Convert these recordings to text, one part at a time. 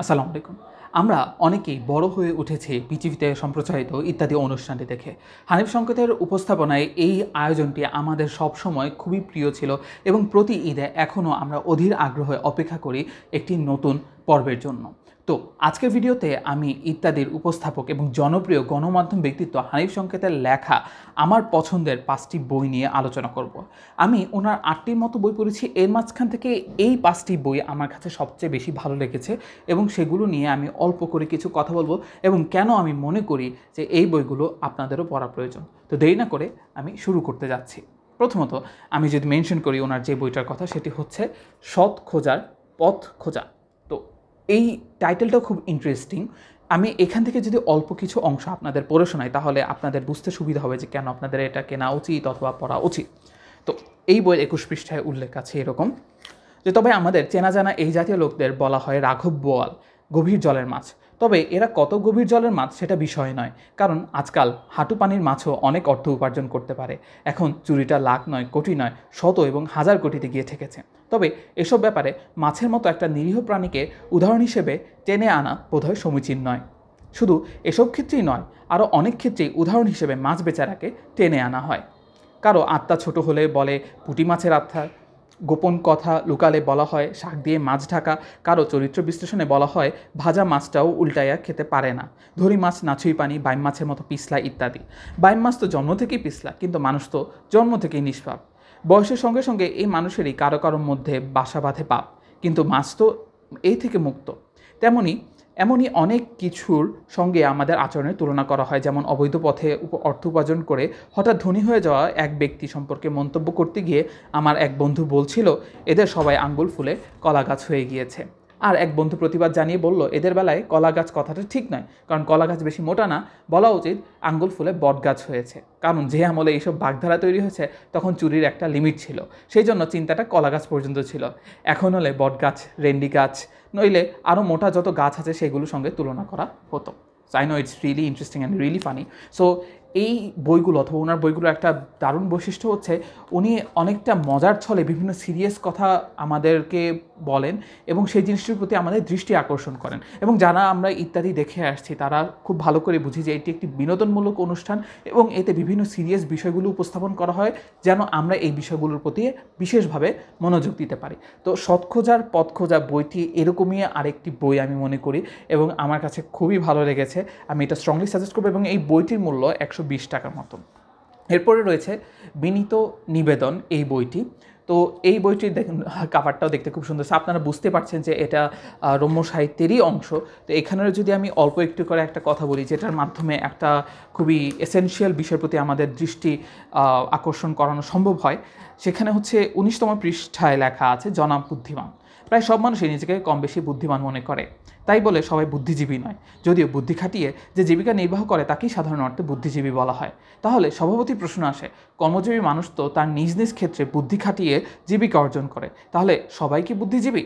আসসালামু আলাইকুম। আমরা অনেকেই বড় হয়ে উঠেছি বিটিভিতে সম্প্রচারিত ইত্যাদি অনুষ্ঠানটি দেখে। হানিফ সংকেতের উপস্থাপনায় এই আয়োজনটি আমাদের সবসময় খুবই প্রিয় ছিল এবং প্রতি ঈদে এখনও আমরা অধীর আগ্রহে অপেক্ষা করি একটি নতুন পর্বের জন্য। তো আজকের ভিডিওতে আমি ইত্যাদির উপস্থাপক এবং জনপ্রিয় গণমাধ্যম ব্যক্তিত্ব হানিফ সংকেতের লেখা আমার পছন্দের 5টি বই নিয়ে আলোচনা করব। আমি ওনার 8টির মতো বই পড়েছি, এর মাঝখান থেকে এই 5টি বই আমার কাছে সবচেয়ে বেশি ভালো লেগেছে এবং সেগুলো নিয়ে আমি অল্প করে কিছু কথা বলবো এবং কেন আমি মনে করি যে এই বইগুলো আপনাদেরও পড়া প্রয়োজন। তো দেরি না করে আমি শুরু করতে যাচ্ছি। প্রথমত আমি যদি মেনশন করি ওনার যে বইটার কথা, সেটি হচ্ছে সৎ খোঁজার পথ খোঁজা। তো এই টাইটেলটাও খুব ইন্টারেস্টিং। আমি এখান থেকে যদি অল্প কিছু অংশ আপনাদের পড়ে শোনাই তাহলে আপনাদের বুঝতে সুবিধা হবে যে কেন আপনাদের এটা কেনা উচিত অথবা পড়া উচিত। তো এই বইয়ের 21 পৃষ্ঠায় উল্লেখ আছে এরকম যে, তবে আমাদের চেনা জানা এই জাতীয় লোকদের বলা হয় রাঘব বোয়াল, গভীর জলের মাছ। তবে এরা কত গভীর জলের মাছ সেটা বিষয় নয়, কারণ আজকাল হাঁটু পানির মাছও অনেক অর্থ উপার্জন করতে পারে। এখন চুরিটা লাখ নয়, কোটি নয়, শত এবং হাজার কোটিতে গিয়ে ঠেকেছে। তবে এসব ব্যাপারে মাছের মতো একটা নিরীহ প্রাণীকে উদাহরণ হিসেবে টেনে আনা বোধহয় সমীচীন নয়। শুধু এসব ক্ষেত্রেই নয়, আরও অনেক ক্ষেত্রেই উদাহরণ হিসেবে মাছ বেচারাকে টেনে আনা হয়। কারো আত্মা ছোট হলে বলে পুঁটি মাছের আত্মা, গোপন কথা লুকালে বলা হয় শাক দিয়ে মাছ ঢাকা, কারো চরিত্র বিশ্লেষণে বলা হয় ভাজা মাছটাও উল্টাইয়া খেতে পারে না, ধরি মাছ নাছুই পানি, বাইম মাছের মতো পিছলা ইত্যাদি। বাইম মাছ তো জন্ম থেকেই পিছলা, কিন্তু মানুষ তো জন্ম থেকেই নিষ্পাপ। বয়সের সঙ্গে সঙ্গে এই মানুষেরই কারো কারোর মধ্যে বাসা বাঁধে পাপ, কিন্তু মাছ তো এই থেকে মুক্ত। এমনই অনেক কিছুর সঙ্গে আমাদের আচরণের তুলনা করা হয়। যেমন অবৈধ পথে অর্থ উপার্জন করে হঠাৎ ধনী হয়ে যাওয়া এক ব্যক্তি সম্পর্কে মন্তব্য করতে গিয়ে আমার এক বন্ধু বলছিল এদের সবাই আঙ্গুল ফুলে কলা গাছ হয়ে গিয়েছে। আর এক বন্ধু প্রতিবাদ জানিয়ে বলল এদের বেলায় কলা গাছ কথাটা ঠিক নয়, কারণ কলা গাছ বেশি মোটা না, বলা উচিত আঙ্গুল ফুলে বট গাছ হয়েছে। কারণ যে আমলে এইসব বাগধারা তৈরি হয়েছে তখন চুরির একটা লিমিট ছিল, সেই জন্য চিন্তাটা কলা গাছ পর্যন্ত ছিল। এখন হলে বট গাছ, রেন্ডি গাছ, নইলে আরও মোটা যত গাছ আছে সেগুলোর সঙ্গে তুলনা করা হতো। So I know it's really interesting and really funny. So এই বইগুলো অথবা ওনার বইগুলোর একটা দারুণ বৈশিষ্ট্য হচ্ছে উনি অনেকটা মজার ছলে বিভিন্ন সিরিয়াস কথা আমাদেরকে বলেন এবং সেই জিনিসটির প্রতি আমাদের দৃষ্টি আকর্ষণ করেন। এবং যারা আমরা ইত্যাদি দেখে আসছি তারা খুব ভালো করে বুঝি যে এটি একটি বিনোদনমূলক অনুষ্ঠান এবং এতে বিভিন্ন সিরিয়াস বিষয়গুলো উপস্থাপন করা হয় যেন আমরা এই বিষয়গুলোর প্রতি বিশেষভাবে মনোযোগ দিতে পারি। তো সৎ খোঁজার পথ খোঁজা বইটি এরকমই আরেকটি বই আমি মনে করি এবং আমার কাছে খুবই ভালো লেগেছে। আমি এটা স্ট্রংলি সাজেস্ট করবো এবং এই বইটির মূল্য 120 টাকার মতো। এরপরে রয়েছে বিনীত নিবেদন, এই বইটি। তো এই বইটির দেখুন কাভারটাও দেখতে খুব সুন্দর, আপনারা বুঝতে পারছেন যে এটা রম্য সাহিত্যেরই অংশ। তো এখানেও যদি আমি অল্প একটু করে একটা কথা বলি যেটার মাধ্যমে একটা খুবই এসেনশিয়াল বিষয়ের প্রতি আমাদের দৃষ্টি আকর্ষণ করানো সম্ভব হয়, সেখানে হচ্ছে 19তম পৃষ্ঠায় লেখা আছে জনাব বুদ্ধিমান। প্রায় সব মানুষই নিজেকে কম বেশি বুদ্ধিমান মনে করে, তাই বলে সবাই বুদ্ধিজীবী নয়। যদিও বুদ্ধি খাটিয়ে যে জীবিকা নির্বাহ করে তাকেই সাধারণ অর্থে বুদ্ধিজীবী বলা হয়। তাহলে স্বভাবতই প্রশ্ন আসে, কর্মজীবী মানুষ তো তার নিজ নিজ ক্ষেত্রে বুদ্ধি খাটিয়ে জীবিকা অর্জন করে, তাহলে সবাই কি বুদ্ধিজীবী?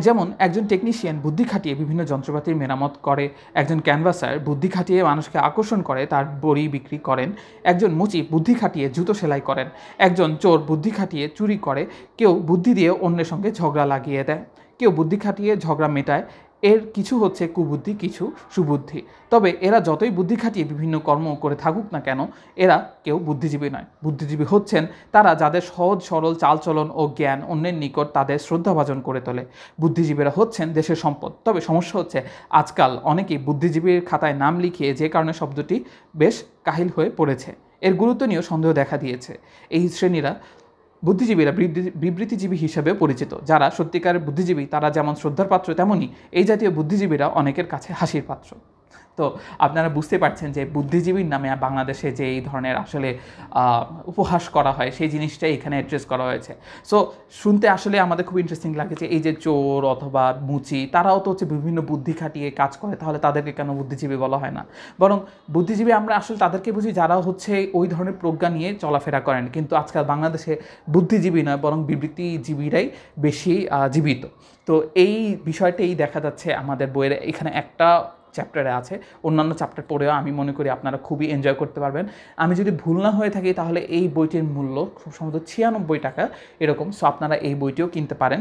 যেমন একজন টেকনিশিয়ান বুদ্ধি খাটিয়ে বিভিন্ন যন্ত্রপাতির মেরামত করে, একজন ক্যানভাসার বুদ্ধি খাটিয়ে মানুষকে আকর্ষণ করে তার বড়ি বিক্রি করেন, একজন মুচি বুদ্ধি খাটিয়ে জুতো সেলাই করেন, একজন চোর বুদ্ধি খাটিয়ে চুরি করে, কেউ বুদ্ধি দিয়ে অন্যের সঙ্গে ঝগড়া লাগিয়ে দেয়, কেউ বুদ্ধি খাটিয়ে ঝগড়া মেটায়। এর কিছু হচ্ছে কুবুদ্ধি, কিছু সুবুদ্ধি। তবে এরা যতই বুদ্ধি খাটিয়ে বিভিন্ন কর্ম করে থাকুক না কেন, এরা কেউ বুদ্ধিজীবী নয়। বুদ্ধিজীবী হচ্ছেন তারা যাদের সহজ সরল চালচলন ও জ্ঞান অন্যের নিকট তাদের শ্রদ্ধাভাজন করে তোলে। বুদ্ধিজীবীরা হচ্ছেন দেশের সম্পদ। তবে সমস্যা হচ্ছে আজকাল অনেকেই বুদ্ধিজীবীর খাতায় নাম লিখিয়ে যে কারণে শব্দটি বেশ কাহিল হয়ে পড়েছে, এর গুরুত্ব নিয়েও সন্দেহ দেখা দিয়েছে। এই শ্রেণীরা বুদ্ধিজীবীরা বিবৃতিজীবী হিসেবে পরিচিত। যারা সত্যিকারের বুদ্ধিজীবী তারা যেমন শ্রদ্ধার পাত্র, তেমনই এই জাতীয় বুদ্ধিজীবীরা অনেকের কাছে হাসির পাত্র। তো আপনারা বুঝতে পারছেন যে বুদ্ধিজীবীর নামে বাংলাদেশে যে এই ধরনের আসলে উপহাস করা হয় সেই জিনিসটাই এখানে অ্যাড্রেস করা হয়েছে। সো শুনতে আসলে আমাদের খুব ইন্টারেস্টিং লাগে যে এই যে চোর অথবা মুচি তারাও তো হচ্ছে বিভিন্ন বুদ্ধি খাটিয়ে কাজ করে, তাহলে তাদেরকে কেন বুদ্ধিজীবী বলা হয় না? বরং বুদ্ধিজীবী আমরা আসলে তাদেরকে বুঝি যারা হচ্ছে ওই ধরনের প্রজ্ঞা নিয়ে চলাফেরা করেন। কিন্তু আজকাল বাংলাদেশে বুদ্ধিজীবী নয় বরং বিবৃতিজীবীরাই বেশি জীবিত। তো এই বিষয়টাই দেখা যাচ্ছে আমাদের বইয়ের এখানে একটা চ্যাপ্টারে আছে। অন্যান্য চ্যাপ্টার পড়েও আমি মনে করি আপনারা খুবই এনজয় করতে পারবেন। আমি যদি ভুল না হয়ে থাকি তাহলে এই বইটির মূল্য খুব সম্ভবত 96 টাকা এরকম। সো আপনারা এই বইটিও কিনতে পারেন।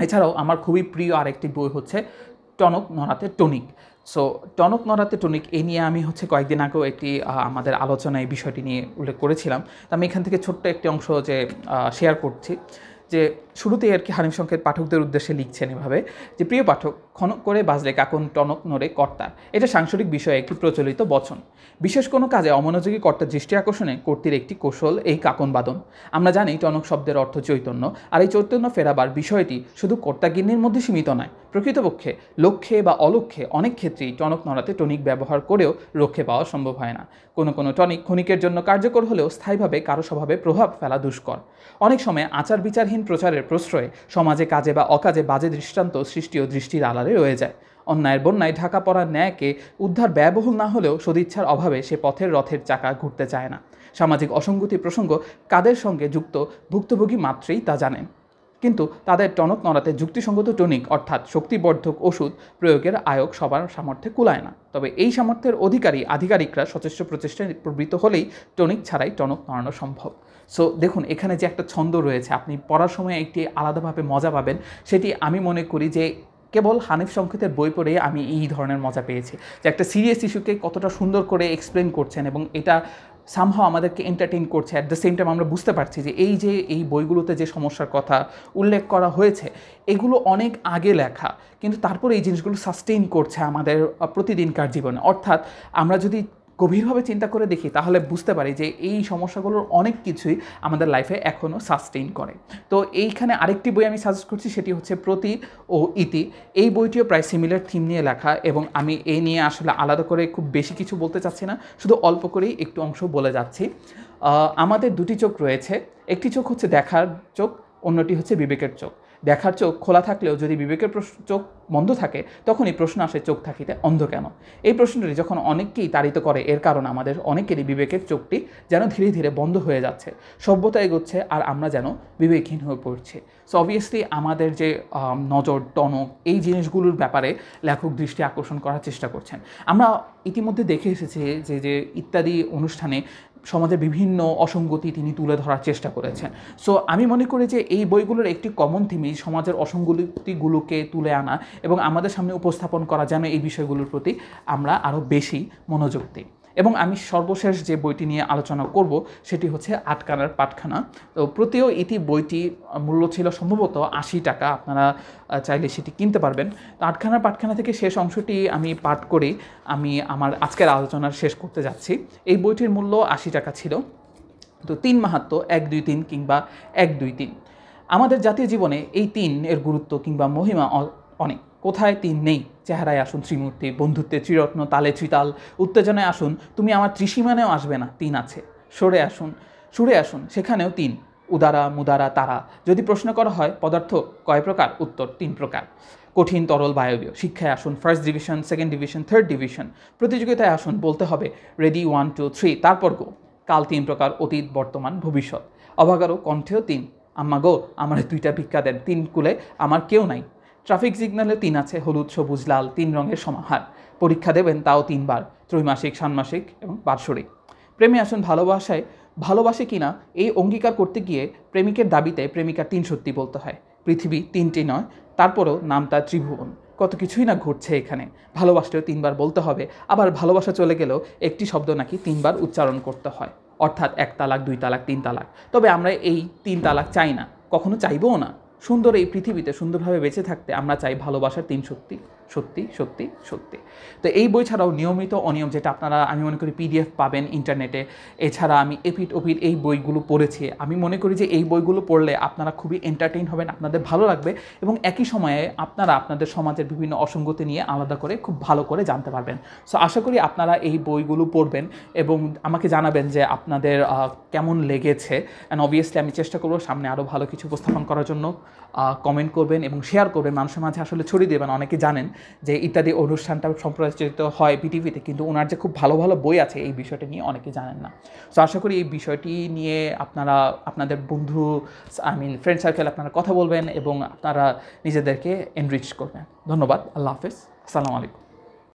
এছাড়াও আমার খুবই প্রিয় আরেকটি বই হচ্ছে টনক নড়াতে টনিক। সো টনক নড়াতে টনিক এই নিয়ে আমি কয়েকদিন আগেও একটি আমাদের আলোচনায় এই বিষয়টি নিয়ে উল্লেখ করেছিলাম। তো আমি এখান থেকে ছোট্ট একটি অংশ শেয়ার করছি, যে শুরুতেই আর কি হানিফ সংকেত পাঠকদের উদ্দেশ্যে লিখছেন এভাবে যে, প্রিয় পাঠক, খনক করে বাজলে কাকন টনক নড়ে কর্তার। এটা সাংসারিক বিষয়ে একটি প্রচলিত বচন। বিশেষ কোনো কাজে অমনোযোগী কর্তার দৃষ্টি আকর্ষণে কর্তৃর একটি কৌশল এই কাকন বাদন। আমরা জানি টনক শব্দের অর্থ চৈতন্য, আর এই চৈতন্য ফেরাবার বিষয়টি শুধু কর্তাগিন্নির মধ্যে সীমিত নয়। প্রকৃতপক্ষে লক্ষ্যে বা অলক্ষ্যে অনেক ক্ষেত্রেই টনক নড়াতে টনিক ব্যবহার করেও রক্ষে পাওয়া সম্ভব হয় না। কোনো কোনো টনিক ক্ষণিকের জন্য কার্যকর হলেও স্থায়ীভাবে কারো স্বভাবে প্রভাব ফেলা দুষ্কর। অনেক সময় আচার বিচারহীন প্রচারের প্রশ্রয়ে সমাজে কাজে বা অকাজে বাজে দৃষ্টান্ত সৃষ্টি ও দৃষ্টির আড়ালে রয়ে যায়। অন্যায়ের বন্যায় ঢাকা পড়া ন্যায়কে উদ্ধার ব্যয়বহুল না হলেও সদিচ্ছার অভাবে সে পথের রথের চাকা ঘুরতে চায় না। সামাজিক অসঙ্গতি প্রসঙ্গ কাদের সঙ্গে যুক্ত ভুক্তভোগী মাত্রেই তা জানেন, কিন্তু তাদের টনক নড়াতে যুক্তিসঙ্গত টনিক অর্থাৎ শক্তিবর্ধক ওষুধ প্রয়োগের আয়োগ সবার সামর্থ্যে কুলায় না। তবে এই সামর্থ্যের আধিকারিকরা সচেষ্ট প্রচেষ্টায় প্রবৃত্ত হলেই টনিক ছাড়াই টনক নড়ানো সম্ভব। সো দেখুন, এখানে যে একটা ছন্দ রয়েছে, আপনি পড়ার সময় একটি আলাদাভাবে মজা পাবেন, সেটি আমি মনে করি যে কেবল হানিফ সংকেতের বই পড়ে আমি এই ধরনের মজা পেয়েছি, যে একটা সিরিয়াস ইস্যুকে কতটা সুন্দর করে এক্সপ্লেন করছেন এবং এটা সামহাও আমাদেরকে এন্টারটেইন করছে। অ্যাট দ্য সেম টাইম আমরা বুঝতে পারছি যে এই বইগুলোতে যে সমস্যার কথা উল্লেখ করা হয়েছে এগুলো অনেক আগে লেখা, কিন্তু তারপরে এই জিনিসগুলো সাস্টেইন করছে আমাদের প্রতিদিনকার জীবনে। অর্থাৎ আমরা যদি গভীরভাবে চিন্তা করে দেখি তাহলে বুঝতে পারি যে এই সমস্যাগুলোর অনেক কিছুই আমাদের লাইফে এখনও সাস্টেইন করে। তো এইখানে আরেকটি বই আমি সাজেস্ট করছি, সেটি হচ্ছে প্রতি ও ইতি। এই বইটিও প্রায় সিমিলার থিম নিয়ে লেখা, এবং আমি এই নিয়ে আসলে আলাদা করে খুব বেশি কিছু বলতে চাচ্ছি না, শুধু অল্প করেই একটু অংশ বলে যাচ্ছি। আমাদের দুটি চোখ রয়েছে, একটি চোখ হচ্ছে দেখার চোখ, অন্যটি হচ্ছে বিবেকের চোখ। দেখার চোখ খোলা থাকলেও যদি বিবেকের চোখ বন্ধ থাকে তখনই প্রশ্ন আসে, চোখ থাকিতে অন্ধ কেন? এই প্রশ্নটি যখন অনেককেই তাড়িত করে, এর কারণ আমাদের অনেকেরই বিবেকের চোখটি যেন ধীরে ধীরে বন্ধ হয়ে যাচ্ছে, সভ্যতা এগোচ্ছে আর আমরা যেন বিবেকহীন হয়ে পড়ছি। সো অবভিয়াসলি আমাদের যে নজর, টনক, এই জিনিসগুলোর ব্যাপারে লেখক দৃষ্টি আকর্ষণ করার চেষ্টা করছেন। আমরা ইতিমধ্যে দেখে এসেছি যে ইত্যাদি অনুষ্ঠানে সমাজের বিভিন্ন অসঙ্গতি তিনি তুলে ধরার চেষ্টা করেছেন। সো আমি মনে করি যে এই বইগুলোর একটি কমন থিমই সমাজের অসঙ্গতিগুলোকে তুলে আনা এবং আমাদের সামনে উপস্থাপন করা, যেন এই বিষয়গুলোর প্রতি আমরা আরও বেশি মনোযোগ দিই। এবং আমি সর্বশেষ যে বইটি নিয়ে আলোচনা করব সেটি হচ্ছে আটখানার পাটখানা। তো প্রতিও ইতি বইটি মূল্য ছিল সম্ভবত 80 টাকা, আপনারা চাইলে সেটি কিনতে পারবেন। তো আটখানার পাটখানা থেকে শেষ অংশটি আমি পাঠ করি আমি আমার আজকের আলোচনার শেষ করতে যাচ্ছি। এই বইটির মূল্য 80 টাকা ছিল। তো 3 মাহাত্ম্য 1, 2, 3 কিংবা 1, 2, 3। আমাদের জাতীয় জীবনে এই 3 এর গুরুত্ব কিংবা মহিমা অনেক। কোথায় 3 নেই? চেহারায় আসুন ত্রিমূর্তি, বন্ধুত্বে ত্রিরত্ন, তালে ত্রিতাল, উত্তেজনায় আসুন তুমি আমার ত্রিসীমানেও আসবে না, 3 আছে। সুরে আসুন সেখানেও 3, উদারা মুদারা তারা। যদি প্রশ্ন করা হয় পদার্থ কয় প্রকার? উত্তর 3 প্রকার। কঠিন, তরল, বায়বীয়। শিক্ষায় আসুন first division, second division, third division. প্রতিযোগিতায় আসুন বলতে হবে রেডি 1, 2, 3, তারপর গো। কাল 3 প্রকার, অতীত, বর্তমান, ভবিষ্যৎ। অভাগারও কণ্ঠেও 3, আম্মা গো আমার 2টা ভিক্ষা দেন, 3 কুলে আমার কেউ নাই। ট্রাফিক সিগন্যালে 3 আছে, হলুদ, সবুজ, লাল, 3 রঙের সমাহার। পরীক্ষা দেবেন তাও 3 বার, ত্রৈমাসিক, ষান্মাসিক এবং বার্ষিক। প্রেমে আসুন ভালোবাসে কিনা এই অঙ্গীকার করতে গিয়ে প্রেমিকের দাবিতে প্রেমিকার 3 সত্যি বলতে হয়। পৃথিবী 3টি নয়, তারপরও নাম তার ত্রিভুবন। কত কিছুই না ঘটছে এখানে। ভালোবাসলেও 3 বার বলতে হবে, আবার ভালোবাসা চলে গেলেও একটি শব্দ নাকি 3 বার উচ্চারণ করতে হয়, অর্থাৎ 1 তালাক, 2 তালাক, 3 তালাক। তবে আমরা এই 3 তালাক চাই না, কখনো চাইবও না। সুন্দর এই পৃথিবীতে সুন্দরভাবে বেঁচে থাকতে আমরা চাই ভালোবাসার 3 সত্যি, সত্যি, সত্যি, সত্যি। তো এই বই ছাড়াও নিয়মিত অনিয়ম, যেটা আপনারা আমি মনে করি PDF পাবেন ইন্টারনেটে। এছাড়া আমি এপিট ওপিট এই বইগুলো পড়েছি। আমি মনে করি যে এই বইগুলো পড়লে আপনারা খুবই এন্টারটেইন হবেন, আপনাদের ভালো লাগবে এবং একই সময়ে আপনারা আপনাদের সমাজের বিভিন্ন অসঙ্গতি নিয়ে আলাদা করে খুব ভালো করে জানতে পারবেন। সো আশা করি আপনারা এই বইগুলো পড়বেন এবং আমাকে জানাবেন যে আপনাদের কেমন লেগেছে। অ্যান্ড অবভিয়াসলি আমি চেষ্টা করব সামনে আরও ভালো কিছু উপস্থাপন করার জন্য। কমেন্ট করবেন এবং শেয়ার করবেন, মানুষের মাঝে আসলে ছড়িয়ে দেবেন। অনেকে জানেন যে ইত্যাদি অনুষ্ঠানটা সম্প্রচারিত হয় বিটিভিতে, কিন্তু ওনার যে খুব ভালো ভালো বই আছে এই বিষয়টা নিয়ে অনেকে জানেন না। সো আশা করি এই বিষয়টি নিয়ে আপনারা আপনাদের বন্ধু ফ্রেন্ড সার্কেল আপনারা কথা বলবেন এবং আপনারা নিজেদেরকে এনরিচ করবেন। ধন্যবাদ। আল্লাহ হাফেজ। আসসালামু আলাইকুম।